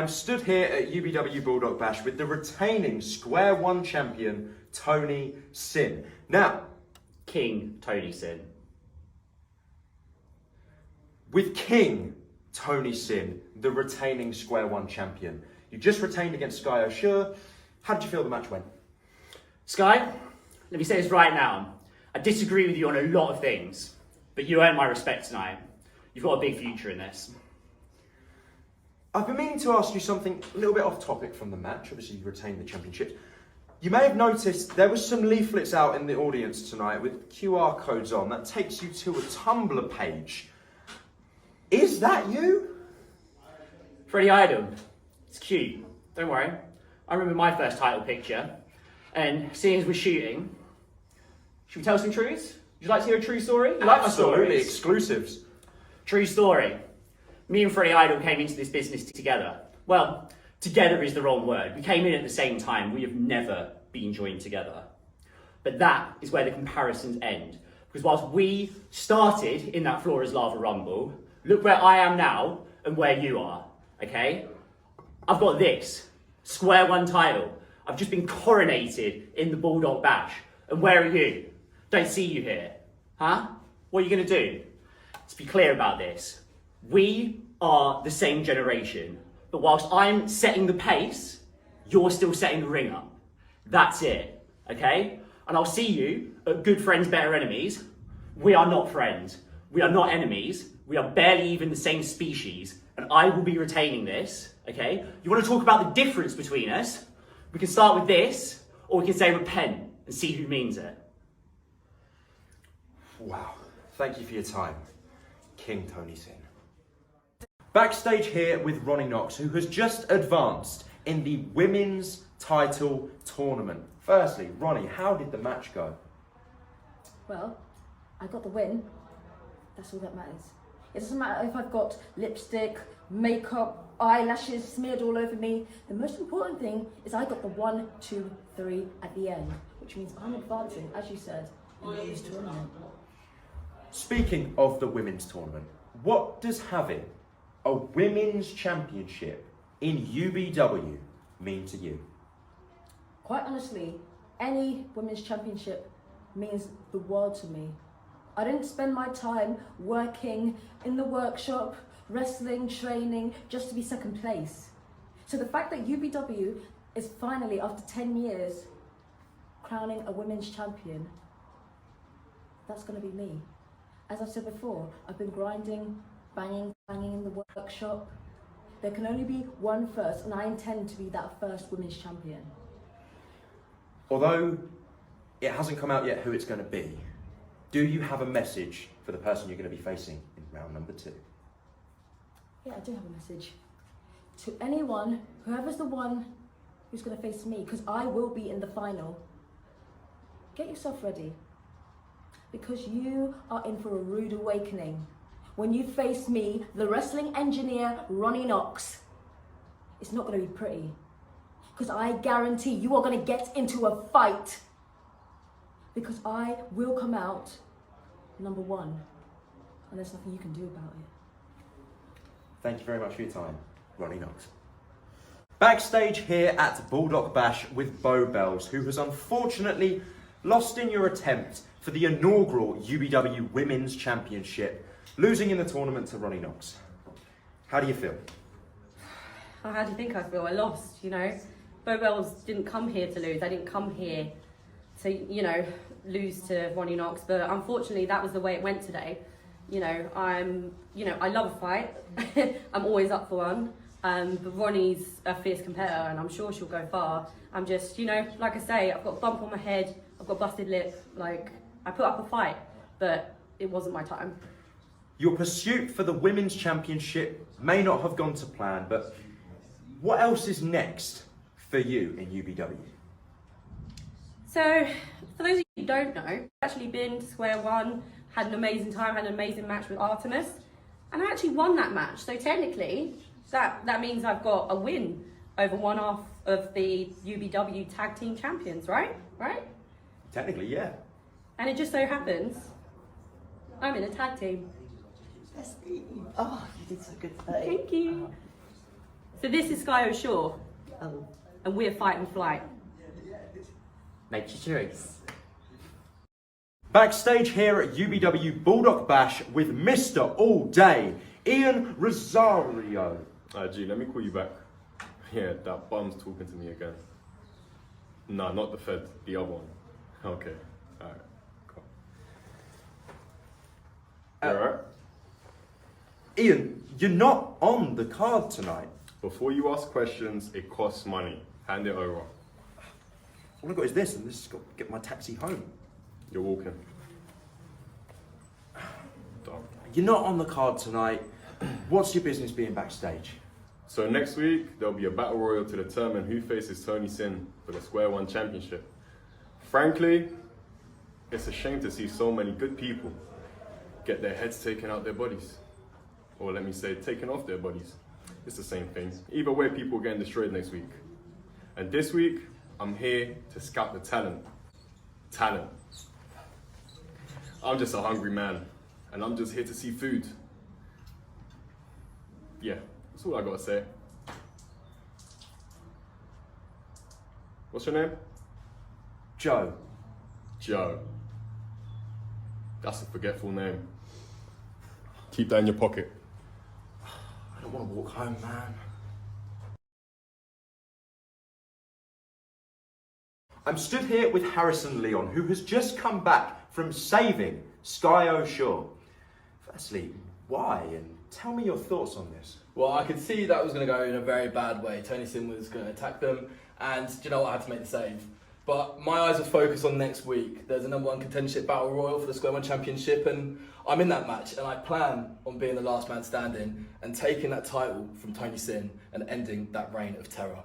am stood here at UBW Baldock Bash with the retaining Square One champion, Tony Sin. Now, King Tony Sin. With King Tony Sin, the retaining Square One champion, you just retained against Sky O'Shur. How did you feel the match went? Sky, let me say this right now. I disagree with you on a lot of things, but you earned my respect tonight. You've got a big future in this. I've been meaning to ask you something a little bit off topic from the match. Obviously, you retained the championship. You may have noticed there was some leaflets out in the audience tonight with QR codes on that takes you to a Tumblr page. Is that you? Freddie Idol. It's cute. Don't worry. I remember my first title picture. And seeing as we're shooting, should we tell some truths? Would you like to hear a true story? You like my Absolutely, stories? exclusives. True story. Me and Freddie Idol came into this business together. Well, together is the wrong word. We came in at the same time. We have never been joined together. But that is where the comparisons end. Because whilst we started in that Floor is Lava Rumble, look where I am now and where you are, okay? I've got this, Square One title. I've just been coronated in the Baldock Bash. And where are you? Don't see you here. Huh? What are you gonna do? Let's be clear about this. We are the same generation, but whilst I'm setting the pace, you're still setting the ring up. That's it, okay? And I'll see you at Good Friends, Better Enemies. We are not friends. We are not enemies. We are barely even the same species, and I will be retaining this, okay? You wanna talk about the difference between us? We can start with this, or we can say repent and see who means it. Wow. Thank you for your time, King Tony Sin. Backstage here with Ronnie Knox, who has just advanced in the women's title tournament. Firstly, Ronnie, how did the match go? Well, I got the win. That's all that matters. It doesn't matter if I've got lipstick, makeup, eyelashes smeared all over me. The most important thing is I got the 1, 2, 3 at the end, which means I'm advancing, as you said, in this tournament. Speaking of the women's tournament, what does having a women's championship in UBW mean to you? Quite honestly, any women's championship means the world to me. I didn't spend my time working in the workshop, wrestling, training, just to be second place. So the fact that UBW is finally, after 10 years, crowning a women's champion, that's gonna be me. As I've said before, I've been grinding, banging in the workshop. There can only be one first, and I intend to be that first women's champion. Although it hasn't come out yet who it's going to be, do you have a message for the person you're going to be facing in round number 2? Yeah, I do have a message. To anyone, whoever's the one who's going to face me, because I will be in the final, get yourself ready. Because you are in for a rude awakening. When you face me, the wrestling engineer, Ronnie Knox, it's not going to be pretty. Because I guarantee you are going to get into a fight. Because I will come out number 1. And there's nothing you can do about it. Thank you very much for your time, Ronnie Knox. Backstage here at Baldock Bash with Bo Bells, who has unfortunately lost in your attempt for the inaugural UBW Women's Championship, losing in the tournament to Ronnie Knox. How do you feel? How do you think I feel? I lost, you know. Bo Bells didn't come here to lose. I didn't come here to, you know, lose to Ronnie Knox. But unfortunately, that was the way it went today. You know, I love a fight. I'm always up for one. But Ronnie's a fierce competitor, and I'm sure she'll go far. I'm just, you know, like I say, I've got a bump on my head. I've got busted lip. Like, I put up a fight, but it wasn't my time. Your pursuit for the Women's Championship may not have gone to plan, but what else is next for you in UBW? So, for those of you who don't know, I've actually been to Square One, had an amazing time, had an amazing match with Artemis, and I actually won that match. So technically, that means I've got a win over one half of the UBW Tag Team Champions, right? Right? Technically, yeah. And it just so happens, I'm in a tag team. Oh, you did so good today. Thank you. So this is Sky O'Shore, and we're fighting flight. Make your choice. Backstage here at UBW Baldock Bash with Mr. All Day, Ian Rosario. G, let me call you back. Yeah, that bum's talking to me again. Nah, not the Fed, the other one. Okay, alright, cool. You alright? Ian, you're not on the card tonight. Before you ask questions, it costs money. Hand it over. All I've got is this, and this has got to get my taxi home. You're walking. Done. You're not on the card tonight. What's your business being backstage? So next week, there'll be a battle royal to determine who faces Tony Sin for the Square One Championship. Frankly, it's a shame to see so many good people get their heads taken out their bodies. Or let me say, taken off their bodies. It's the same thing. Either way, people are getting destroyed next week. And this week, I'm here to scout the talent. Talent. I'm just a hungry man, and I'm just here to see food. Yeah, that's all I gotta say. What's your name? Joe. Joe. That's a forgetful name. Keep that in your pocket. I don't want to walk home, man. I'm stood here with Harrison Leon, who has just come back from saving Sky O'Shore. Firstly, why? And tell me your thoughts on this. Well, I could see that was going to go in a very bad way. Tony Sin was going to attack them, and do you know what? I had to make the save. But my eyes are focused on next week. There's a #1 contendership battle royal for the Square One Championship, and I'm in that match, and I plan on being the last man standing and taking that title from Tony Sin and ending that reign of terror.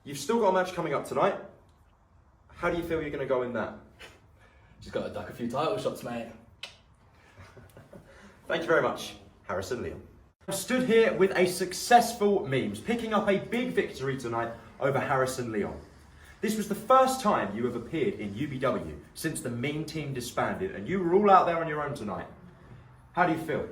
You've still got a match coming up tonight. How do you feel you're going to go in that? Just got to duck a few title shots, mate. Thank you very much, Harrison Leon. I'm stood here with a successful Memes, picking up a big victory tonight over Harrison Leon. This was the first time you have appeared in UBW since the Meme team disbanded, and you were all out there on your own tonight. How do you feel?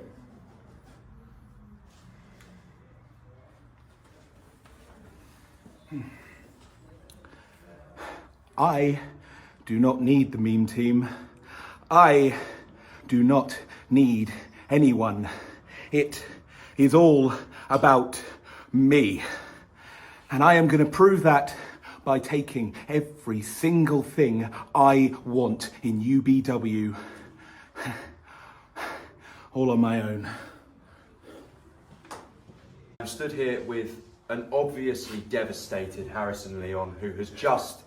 I do not need the meme team. I do not need anyone. It is all about me. And I am going to prove that by taking every single thing I want in UBW all on my own. I'm stood here with an obviously devastated Harrison Leon, who has just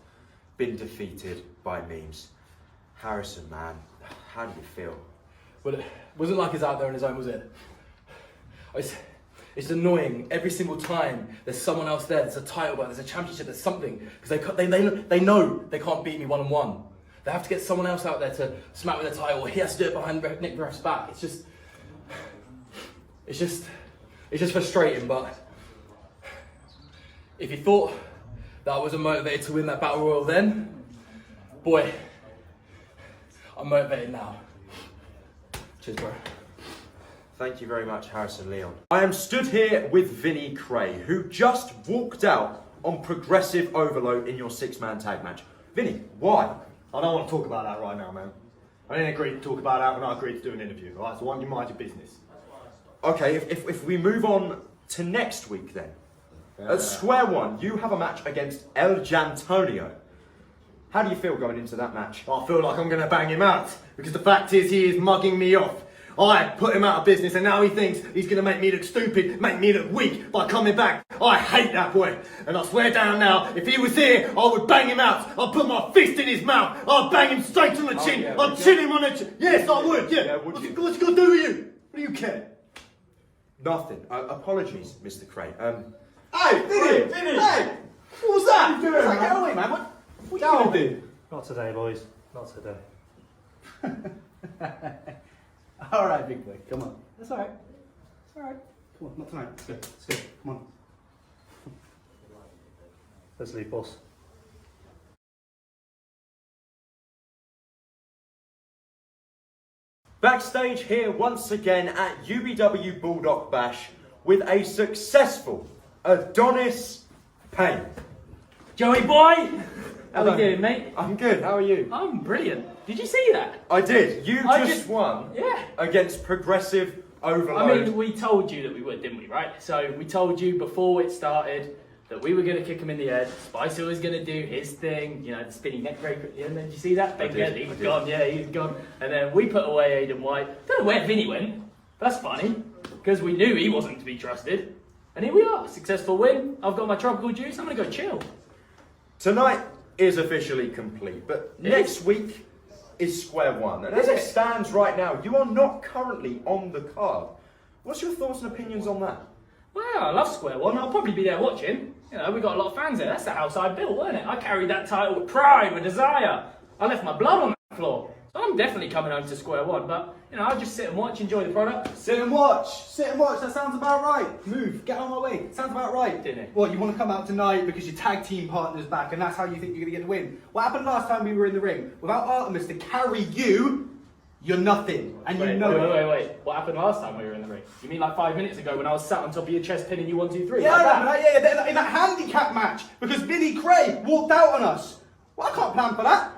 been defeated by Memes. Harrison, man, how do you feel? Well, it wasn't like he's out there on his own, was it? It's annoying every single time there's someone else there, there's a title, but there's a championship, there's something, because they know they can't beat me one-on-one. They have to get someone else out there to smack with the title. He has to do it behind Nick Ref's back. It's just frustrating, but if you thought that I wasn't motivated to win that battle royal then, boy, I'm motivated now. Cheers, bro. Thank you very much, Harrison Leon. I am stood here with Vinnie Kray, who just walked out on progressive overload in your 6-man tag match. Vinnie, why? I don't want to talk about that right now, man. I didn't agree to talk about that when I agreed to do an interview, alright? So why don't you mind your business? Okay, if we move on to next week then. At Square One, you have a match against El Jantonio. How do you feel going into that match? I feel like I'm going to bang him out, because the fact is he is mugging me off. I put him out of business and now he thinks he's going to make me look stupid, make me look weak by coming back. I hate that boy. And I swear down now, if he was here, I would bang him out. I'd put my fist in his mouth. I'd bang him straight on the chin. Yeah, I'd chin him on the chin. Yes, I would, yeah. Would you? What's he going to do with you? What do you care? Nothing. Apologies, Mr. Kray. Hey, Vinnie! Hey! What was that? What you doing, man? Get away, man. What you going to do? Not today, boys. Not today. All right, big boy. Come on. That's all right. It's all right. Come on, not tonight. Let's go. Let's go. Come on. Let's leave, boss. Backstage here once again at UBW Baldock Bash with a successful Adonis Payne. Joey boy! How Hello. we doing, mate? I'm good, how are you? I'm brilliant. Did you see that? I did. You I just just- won Yeah. against Progressive Overload. I mean, we told you that we would, didn't we, right? So we told you before it started that we were going to kick him in the head. Spicer was going to do his thing, the spinning neck breaker at the end. Did you see that? I did, Ben He I was did. gone, he was gone. And then we put away Aiden White. Don't know where Vinnie went. That's funny, because we knew he wasn't to be trusted. And here we are, successful win. I've got my tropical juice. I'm going to go chill. Tonight is officially complete, but next week is square one. And as it stands right now, you are not currently on the card. What's your thoughts and opinions on that? Well, I love Square One. I'll probably be there watching. We got a lot of fans there. That's the house I built, wasn't it? I carried that title with pride, with desire. I left my blood on that floor. So I'm definitely coming home to Square One. But, I'll just sit and watch, enjoy the product. Sit and watch. Sit and watch. That sounds about right. Move. Get out of my way. Sounds about right. Didn't it? What, you want to come out tonight because your tag team partner's back and that's how you think you're going to get the win? What happened last time we were in the ring? Without Artemis to carry you, you're nothing. And you know it. Wait. What happened last time we were in the ring? You mean like 5 minutes ago when I was sat on top of your chest pinning you 1, 2, 3? Yeah, like I that? remember that. Yeah, in that handicap match because Vinnie Kray walked out on us. Well, I can't plan for that.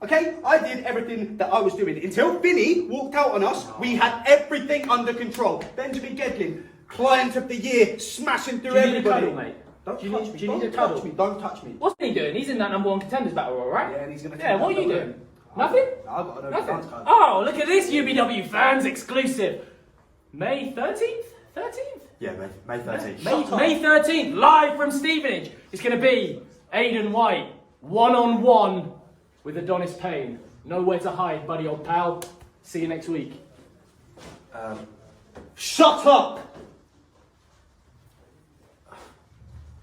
Okay, I did everything that I was doing until Vinnie walked out on us. We had everything under control. Benjamin Gedlin, client of the year, smashing through Do you need a everybody. cuddle, mate? Don't Do you touch need- me. do you need Don't a cuddle? touch me. Don't touch me. What's he doing? He's in that #1 contenders battle royal, right? Yeah, and he's gonna. Yeah, what are you doing? Nothing? I've got no Nothing. chance, cuz. Oh, look at this UBW fans exclusive. May 13th? 13th? Yeah, May 13th. May 13th, live from Stevenage. It's going to be Aiden White, one-on-one with Adonis Payne. Nowhere to hide, buddy old pal. See you next week. Shut up!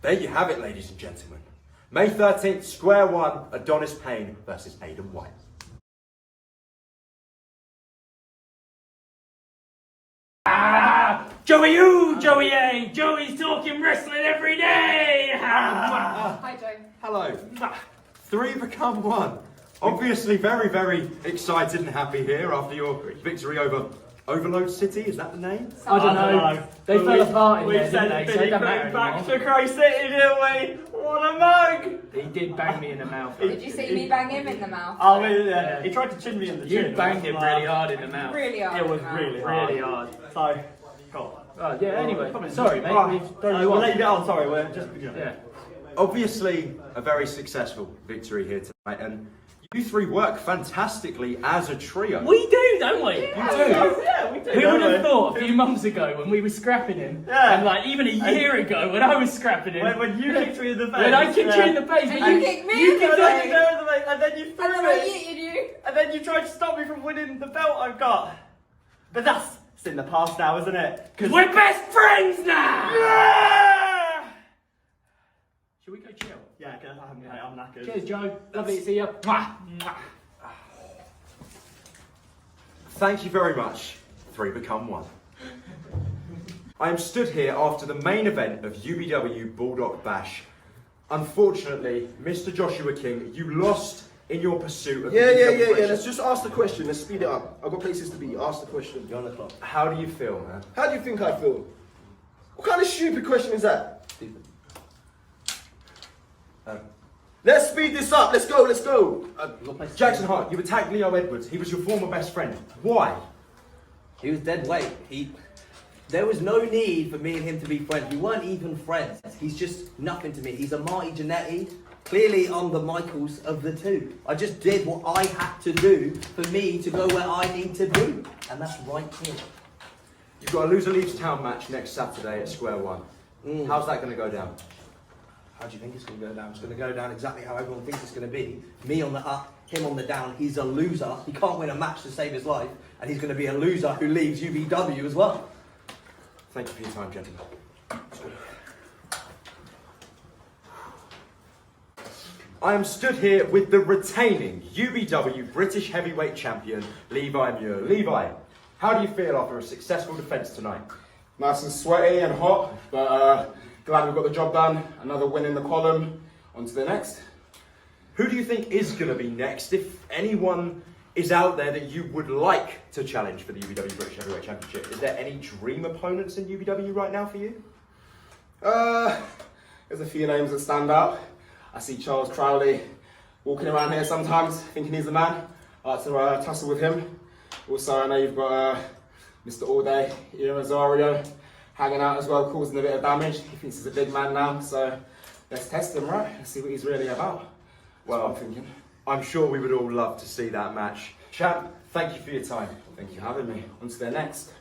There you have it, ladies and gentlemen. May 13th, square one, Adonis Payne versus Aiden White. Joey U, Joey A, Joey's talking wrestling every day. Hi, Joe. Hello. 3 become 1. Obviously very, very excited and happy here after your victory over Overload City. Is that the name? I don't know. They fell apart in there, didn't they? So it doesn't matter back anymore. to Cray City, didn't we? What a mug! He did bang me in the mouth. Did you see me bang him in the mouth? Oh, yeah. Yeah. He tried to chin me in the You chin. banged him really hard in the mouth. Really hard. It was in the mouth. really hard. So, go Oh, yeah, anyway. Sorry, mate. on. We've thrown you We'll off. let you get on, sorry, we're just... Yeah. Obviously a very successful victory here tonight, and you 3 work fantastically as a trio. We do, don't we? Yeah, we do. Who don't would have we? thought a few months ago when we were scrapping him, Yeah. and like even a year ago when I was scrapping him, When you kicked me in the face. when I kicked you in the face, And you kicked me you in the kicked face. me. And then you threw And then I it. yeeted you. And then you tried to stop me from winning the belt I've got. But that's it's in the past now, isn't it? We're best friends now. Yeah! Should we go chill? Yeah, because I'm knackered. Cheers, Joe. Lovely to see you. Mwah. Mwah. Thank you very much. 3 become 1. I am stood here after the main event of UBW Baldock Bash. Unfortunately, Mr. Joshua King, you lost in your pursuit of the Yeah. celebration. Let's just ask the question. Let's speed it up. I've got places to be. Ask the question. You're on the clock. How do you feel, man? How do you think I feel? What kind of stupid question is that? Stupid. Let's speed this up. Let's go. Jackson Hart, you attacked Leo Edwards. He was your former best friend. Why? He was dead weight. There was no need for me and him to be friends. We weren't even friends. He's just nothing to me. He's a Marty Jannetty. Clearly, I'm the Michaels of the two. I just did what I had to do for me to go where I need to be. And that's right here. You've got a loser leaves town match next Saturday at Square One. How's that going to go down? How do you think it's going to go down? It's going to go down exactly how everyone thinks it's going to be. Me on the up, him on the down. He's a loser. He can't win a match to save his life. And he's going to be a loser who leaves UBW as well. Thank you for your time, gentlemen. I am stood here with the retaining UBW British Heavyweight Champion, Levi Muir. Levi, how do you feel after a successful defence tonight? Nice and sweaty and hot, but glad we got the job done. Another win in the column. On to the next. Who do you think is going to be next? If anyone is out there that you would like to challenge for the UBW British Heavyweight Championship? Is there any dream opponents in UBW right now for you? There's a few names that stand out. I see Charles Crowley walking around here sometimes, thinking he's the man. I like to tussle with him. Also, I know you've got Mr. All Day, Ian Rosario, hanging out as well, causing a bit of damage. He thinks he's a big man now, so let's test him, right? Let's see what he's really about. Well, I'm thinking. I'm sure we would all love to see that match. Champ, thank you for your time. Thank you for having me. On to their next.